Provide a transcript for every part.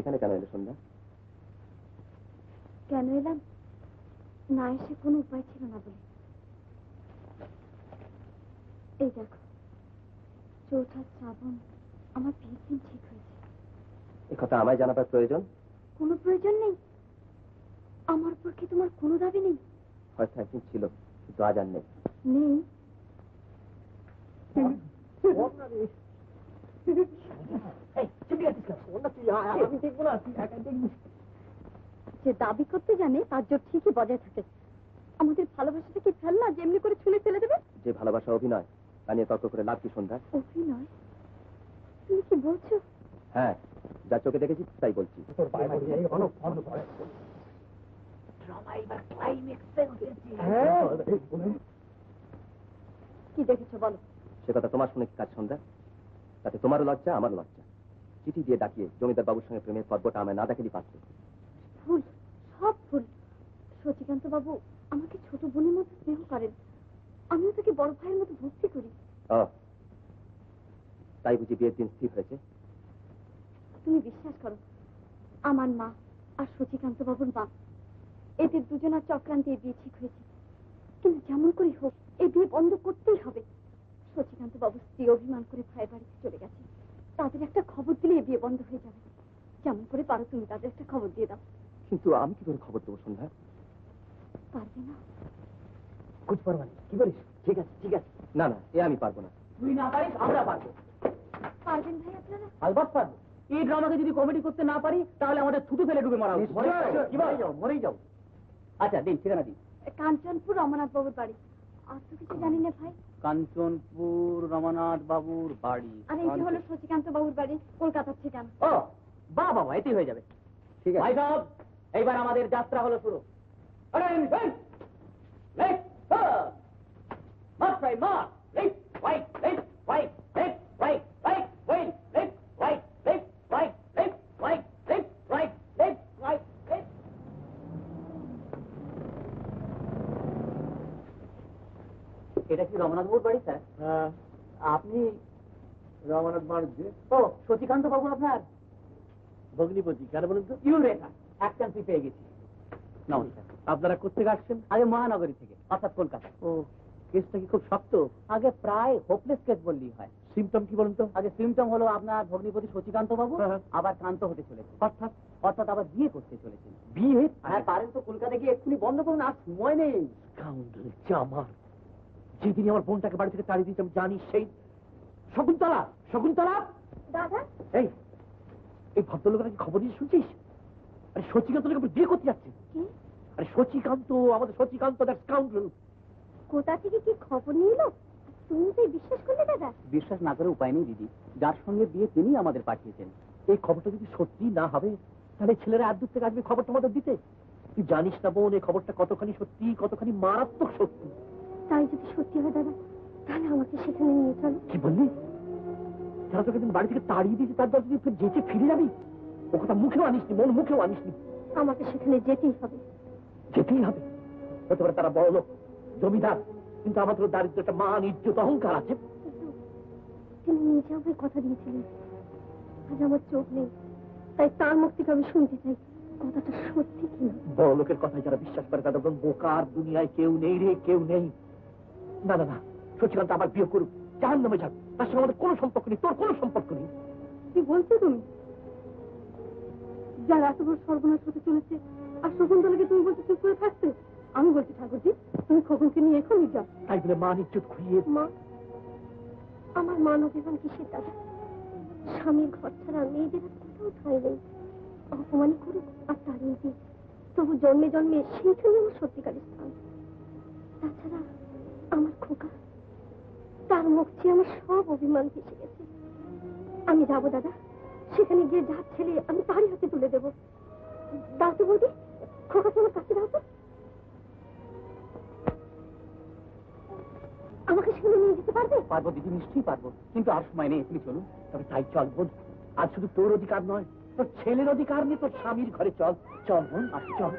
এখানে কেন এলে সন্ধ্যা? কেন এলাম? না এসে কোনো উপায় ছিল না বলে। এই দেখো, 4 শ্রাবণ আমার বিয়ের দিন ঠিক হয়েছে। এ কথা আমায় জানাবার প্রয়োজন? কোনো প্রয়োজন নেই। আমার উপর কি তোমার কোনো দাবি নেই? হয়তো একদিন ছিল, কিন্তু আজ আর নেই। নেই? যে দাবি করতে জানে তার জোর ঠিকই বজায় থাকে। আমাদের ভালোবাসাটা কি ফেলনা যে এমনি করে ছুঁড়ে ফেলে দেবে? যে ভালোবাসা অভিনয়, তা নিয়ে তর্ক করে লাভ কি সন্ধ্যা? অভিনয়? তুমি কি বলছো? হ্যাঁ, যা চোখে দেখেছি তাই বলছি। কি দেখেছো বলো? সে কথা তোমার শুনে কি কাজ সন্ধ্যা? তাতে তোমারও লজ্জা, আমারও লজ্জা। চিঠি দিয়ে ডাকিয়ে জমিদার বাবুর সঙ্গে প্রেমের পর্বটা আমায় না দেখালি পারত। ভুল, সব ভুল। শচীকান্ত বাবু আমাকে ছোট বোনের মতো স্নেহ করেন, আমিও তাকে বড় ভাইয়ের মতো ভক্তি করি। তাই বুঝি বিয়ের দিন স্থির হয়েছে? তুমি বিশ্বাস করো, আমার মা আর শচীকান্ত বাবুর মা, এদের দুজনের চক্রান্তে এই বিয়ে ঠিক হয়েছে। কিন্তু যেমন করে হোক এই বিয়ে বন্ধ করতেই হবে। শচীকান্ত বাবুর স্ত্রী অভিমান করে ভাই বাড়িতে চলে গেছে, তাদের একটা খবর দিলে এই বিয়ে বন্ধ হয়ে যাবে। যেমন করে পারো তুমি তাদের একটা খবর দিয়ে দাও। কিন্তু আমি কি করে খবর দেবো সন্ধ্যা? পারবে না? কুছ পারবা না, কি বলিস? ঠিক আছে ঠিক আছে। না না, এ আমি পারবো না। তুই না পারিস, আমরা পারবো। পারবেন ভাই আপনারা? আলবাত পারবো। এই ড্রামাকে যদি কমেডি করতে না পারি তাহলে আমাদের থুতু ফেলে ডুবে মারা উচিত। মরেই যাও। আচ্ছা দিন, ঠিকানা দিন। কাঞ্চনপুর রমানাথ বাবুর বাড়ি। আর তো কিছু জানি না ভাই। কাঞ্চনপুর রমানাথ বাবুর বাড়ি। আর এই যে হলো শচীকান্ত বাবুর বাড়ি, কলকাতার ঠিকানা। ও বাহ বাবা, এতেই হয়ে যাবে। ঠিক আছে ভাই সাহেব, এইবার আমাদের যাত্রা হলো শুরু। এটা কি রমানাথ বাবুর বাড়ি স্যার? হ্যাঁ, আপনি? রমানাথ বাড়ছে। ও শচীকান্ত বাবু আপনার ভগ্নিপতি। কেন বলুন তো? ইউরেকা, এক চান্সই পেয়ে গেছি। নমস্কার। আপনারা কোথেকে আসছেন? আগে মহানগরী থেকে, অর্থাৎ কলকাতা। ও, কেসটা কি খুব শক্ত? আগে প্রায় হোপলেস কেস বললেই হয়। সিমটম কি বলুন তো? আগে সিমটম হলো আপনার ভগ্নিপতি শচীকান্ত বাবু হ্যাঁ। আবার কান্ত হতে চলেছে, অর্থাৎ অর্থাৎ আবার বিয়ে করতে চলেছেন। বিয়ে? হ্যাঁ, পারেন তো কলকাতা গিয়ে এক্ষুনি বন্ধ করুন, আর সময় নেই। স্কাউন্ডারেল জামার, যেদিনই আমার বোনটাকে বাড়ি থেকে তাড়িয়ে দিয়েছে আমি জানি সেই শকুন্তলা। শকুন্তলা, দাদা, এই এই ভদ্রলোকের কি খবর নিয়ে শুনছিস? আরে শচীকান্তকে বিয়ে করতে যাচ্ছে। কি? আরে শচীকান্ত, আমাদের শচীকান্ত, দ্যাট স্কাউন্ডারেল। কোথা থেকে কি খবর নিয়ে এলো? তুমি তো বিশ্বাস করলে দাদা? বিশ্বাস না করে উপায় নেই দিদি, যার সঙ্গে বিয়ে তিনি আমাদের পাঠিয়েছেন। এই খবরটা যদি সত্যি না হবে তাহলে ছেলেরা আর দূর থেকে আসবে খবর তোমাদের দিতে। তুই জানিস না বোন, এই খবরটা কতখানি সত্যি, কতখানি মারাত্মক সত্যি। তাই যদি সত্যি হয় দাদা, তাহলে আমাকে সেখানে নিয়ে চলো। কি বললি? যারা তোকে দিন বাড়ি থেকে তাড়িয়ে দিয়েছে তার দল তুই যেচে ফিরে যাবি? ও কথা মুখেও আনিসনি, মন মুখেও আনিসনি। আমাকে সেখানে যেতেই হবে। যেতেই হবে? হতে পারে তারা বড় লোক, জমিদার, কিন্তু আমাদের দারিদ্র, একটা মান, ইজ্জত, অহংকার আছে। তিনি নিজে আমাকে কথা দিয়েছিলেন, আজ আমার চোখ নেই, তাই তার মুখ থেকে আমি শুনতে চাই কথাটা সত্যি কিনা। বড় লোকের কথায় যারা বিশ্বাস করে তাদের বোকার দুনিয়ায় কেউ নেই রে, কেউ নেই। না না না, শচীকান্ত আবার বিয়ে করুক, জাহান্নামে যাক, তার সঙ্গে আমাদের কোনো সম্পর্ক নেই, তোর কোনো সম্পর্ক নেই। কি বলছো তুমি? যার এত বড় সর্বনাশ হতে চলেছে আর শকুন্তলাকে তুমি বলছো চুপ করে থাকতে? আমি বলছি ঠাকুরজি, তুমি খোকনকে নিয়ে এখনই যাও। তাই বলে মান ইজ্জত খুঁড়িয়ে? মা, আমার মান অভিমান কিসের দাদা? স্বামীর ঘর ছাড়া মেয়েদের কোথাও ঠাঁই নেই। অপমান করুক আর তাড়িয়ে দিই, তবু জন্মে জন্মে সেইখানে আমার সত্যিকারের স্থান। তাছাড়া আমার খোকা, তার মুখ চেয়ে আমার সব অভিমান ভেসে গেছে। আমি যাবো দাদা, সেখানে গিয়ে যার ছেলে আমি তারই হাতে তুলে দেবো। দাও তো বৌদি, খোকাকে আমার কাছে দাও তো। আমাকে সেখানে নিয়ে যেতে পারবে? পারবো দিদি, নিশ্চয়ই পারবো, কিন্তু আর সময় নেই, তুমি চলুন। তবে তাই চল বোন, আজ শুধু তোর অধিকার নয়, তোর ছেলের অধিকার নিয়ে তোর স্বামীর ঘরে চল। চল বোন, আর চল।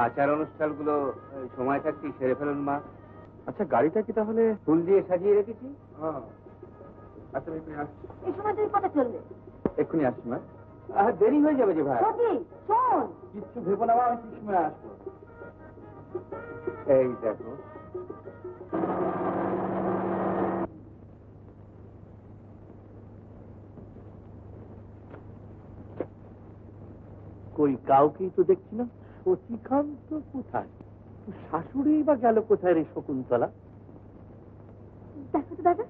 আচার অনুষ্ঠানগুলো সময় থাকতেই সেরে ফেলুন মা। আচ্ছা, গাড়িটা কি তাহলে? ফুল দিয়ে সাজিয়ে রেখেছি। আচ্ছা, আমি আসছি। এই সময় তুই কোথায় চলবে? এক্ষুনি আসছি মা। দেরি হয়ে যাবে যে ভাই। সত্যি শোন, কিচ্ছু ভেবো না মা, আমি ঠিক সময় আসবো। এই দেখো, কই কাউকেই তো দেখছি না। শশীকান্ত কোথায়? শাশুড়ি বা গেল কোথায় রে শকুন্তলা? দেখো তো দাদা,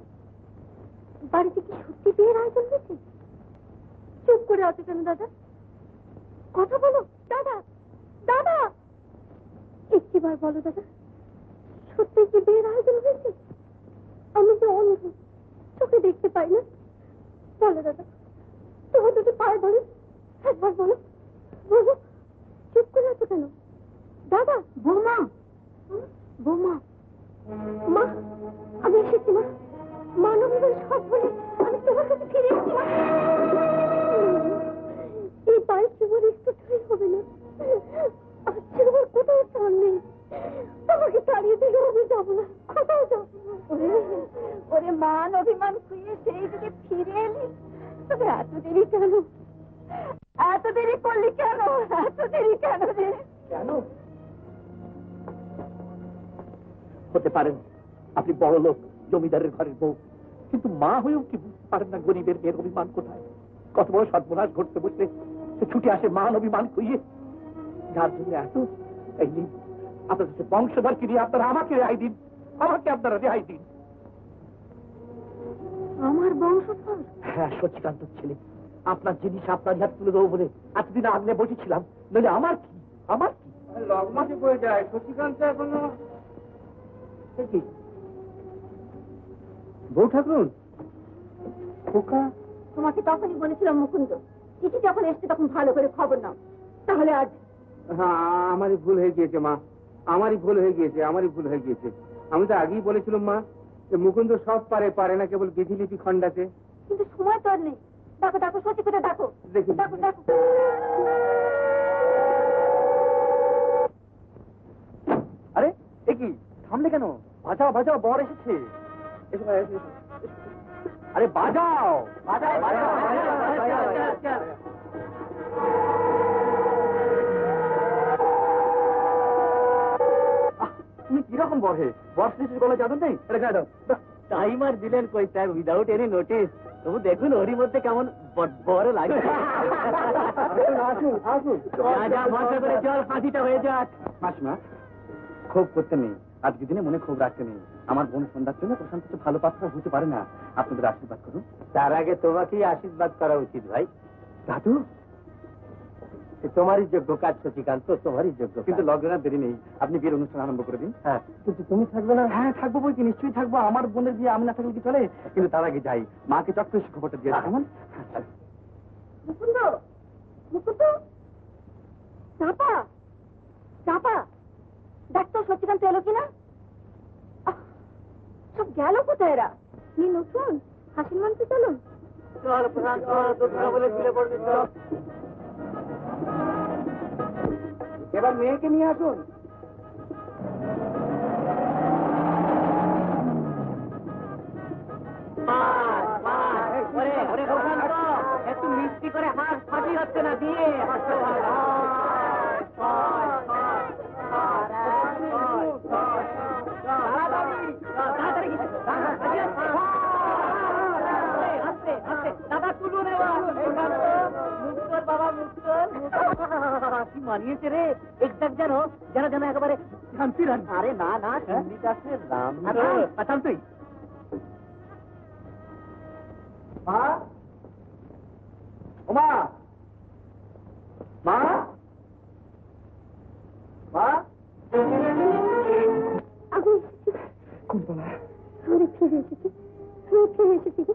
বাড়িতে কি সত্যি বিয়ের আয়োজন হয়েছে? চুপ করে আছো কেন দাদা? কথা বলো দাদা, দাদা, একটিবার বলো দাদা, সত্যি কি বিয়ের আয়োজন হয়েছে? আমি যে অন্ধ, চোখে দেখতে পাই না। বলো দাদা, তোমার দুটো পায়ে ধরে একবার বলো, বলো। চুপ করে আছো কেন দাদা? বৌমা, বৌমা, মা, আমি এসেছি মা। মানবীদের সব বলে আমি তোমার কাছে ফিরে এসেছি মা। এই বাইক তোমার একটু ঠাই হবে না। আজকে আমার কোথাও স্থান নেই। তোমাকে তাড়িয়ে দিলে আমি যাবো না, কোথাও যাবো না। ওরে মান অভিমান খুঁয়ে সেই দিকে ফিরে এলি, তবে এত দেরি কেন? এত দেরি করলি কেন? এত দেরি কেন রে? কেন হতে পারেন আপনি বড় লোক, জমিদারের ঘরের বউ, কিন্তু মা হয়েও কি বুঝতে পারেন না গরিবের মেয়ের অভিমান কোথায়? কত বড় সর্বনাশ ঘটতে বসলে সে ছুটে আসে মান অভিমান খুইয়ে। যার জন্য এত, এই দিন আপনাদের সে বংশধর কি দিয়ে আপনারা আমাকে রেহাই দিন, আমাকে আপনারা রেহাই দিন। আমার বংশধর? হ্যাঁ, শশীকান্ত ছেলে, আপনার জিনিস আপনার হাত তুলে দেবো বলে এতদিন আগলে বসেছিলাম, নইলে আমার কি, আমার কি? লগ্নতে পড়ে যায়। শশীকান্ত এখনো কি বউ ঠাকুর খোকা? তোমাকে তখনই বলেছিলাম মুকুন্দ, চিঠি যখন এসছে তখন ভালো করে খবর নাও, তাহলে আজ। হ্যাঁ, আমারই ভুল হয়ে গিয়েছে মা, আমারই ভুল হয়ে গিয়েছে, আমারই ভুল হয়ে গিয়েছে। আমি তো আগেই বলেছিলাম মা, যে মুকুন্দ সব পারে, পারে না কেবল বিধিলিপি খণ্ডাতে। কিন্তু সময় তো আর নেই। ডাকো ডাকো, সত্যি করে ডাকো, দেখি। ডাকো ডাকো। আরে এ কি, থামলে কেন? বাজাও বাজাও, বর এসেছে। এসো ভাই, এসো, এসো। আরে বাজাও বাজাও বাজাও বাজাও। তুমি কিরকম বর হে? বর শেষের গলা চাদর নেই? এটা গায়ে দাও। টাইমার দিলেন কই স্যার, উইদাউট এনি নোটিস। তবু দেখুন ওরই মধ্যে কেমন বড় লাগছে। আসুন আসুন, যা ভরসা করে চল, ফাঁসিটা হয়ে যাক। মাসিমা, ক্ষোভ করতে নেই, আজকে দিনে মনে ক্ষোভ রাখতে নেই। আমার বোন সন্ধ্যার জন্য প্রশান্ত কিছু ভালো পাত্র হতে পারে না। আপনাদের আশীর্বাদ করুন। তার আগে তোমাকেই আশীর্বাদ করা উচিত ভাই। দাদু, তোমারই যোগ্য কাজ শশীকান্ত, তোমারই যোগ্য। কিন্তু লগ্নের দেরি নেই, আপনি বিয়ের অনুষ্ঠান আরম্ভ করে দিন। হ্যাঁ, কিন্তু তুমি থাকবে না? হ্যাঁ থাকবো, বই কি নিশ্চয়ই থাকবো। আমার বোনের বিয়ে আমি না থাকলে কি চলে? কিন্তু তার আগে যাই, মাকে চট করে খবরটা দিয়ে রাখ। কেমন? মুকুন্দ, মুকুন্দ, চাপা, চাপা, দেখ তো সত্যিকান্ত এলো কিনা। সব গেল কোথায় এরা? নি নতুন হাসির মানতে চলুন। চল প্রশান্ত, তোর বলে ছিলে পড়বি। চল, এবার মেয়েকে নিয়ে আসুন। একটু মিষ্টি করে হাত ফাটি হচ্ছে না দিয়ে। দাদা তুলুন বাবা, কি মানিয়েছে রে, একদম যেন যেন যেন একেবারে শান্তি রান। আরে না না, চন্ডিদাসের রাম। শান্তি। মা, ও মা, মা, মা, আমি কুন্তলা, আমি ফিরে এসেছি, আমি ফিরে এসেছি গো।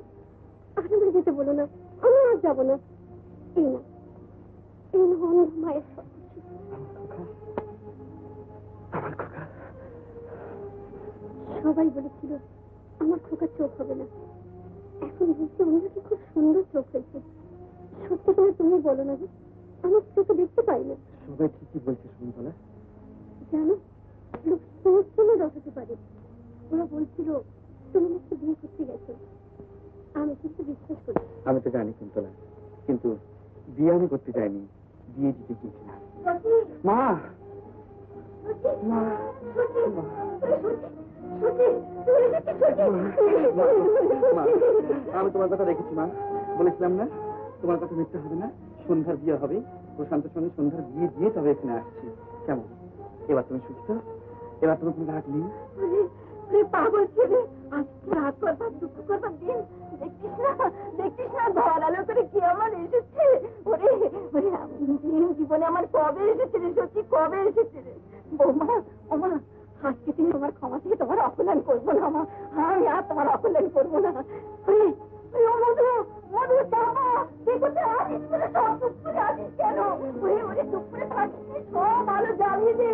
আর আমাকে যেতে বলো না, আমি আর যাবো না। এই না, এই না অন্ধ মায়ের সব কিছু। আমার খোকা। সবাই বলেছিল আমার খোকার চোখ হবে না, এখন বলছি আমার কি খুব সুন্দর চোখ হয়েছে। সত্যি করে তুমি বলো না গো, আমার চোখে দেখতে পাই না। সবাই ঠিকই বলছে কুন্তলা, জানো লোক তোমার জন্য রটাতে পারে। ওরা বলছিল তুমি নাকি বিয়ে করতে গেছো। আমি কিন্তু বিশ্বাস করি। আমি তো জানি কুন্তলা, কিন্তু বিয়ে আমি করতে চাইনি, বিয়ে দিতে চেয়েছিলাম। মা আমি তোমার কথা রেখেছি মা, বলেছিলাম না তোমার কথা মিথ্যে হবে না, সন্ধ্যার বিয়ে হবে, প্রশান্তের সঙ্গে সন্ধ্যার বিয়ে দিয়ে তবে এখানে আসছি। কেমন এবার তুমি সুস্থ? এবার তোমার কোনো রাগ নেই? পাগল ছেলে, আজকে রাত করবার দুঃখ করবার দিন দেখছিস না ঘর আলো করে কি আমার এসেছে। ওরে ওরে জীবনে আমার কবে এসেছে রে সত্যি, কবে এসেছে রে বৌমা। ওমা আজকে তুমি তোমার ক্ষমা থেকে তোমার অকল্যাণ করবো না মা, আমি আর তোমার অকল্যাণ করবো না। ওরে মধু মধু যাবো দেখতে আসিস বলে সব চুপ করে আসিস কেন? ওরে ওরে চুপ করে থাকিস, সব আলো জ্বালিয়ে দে।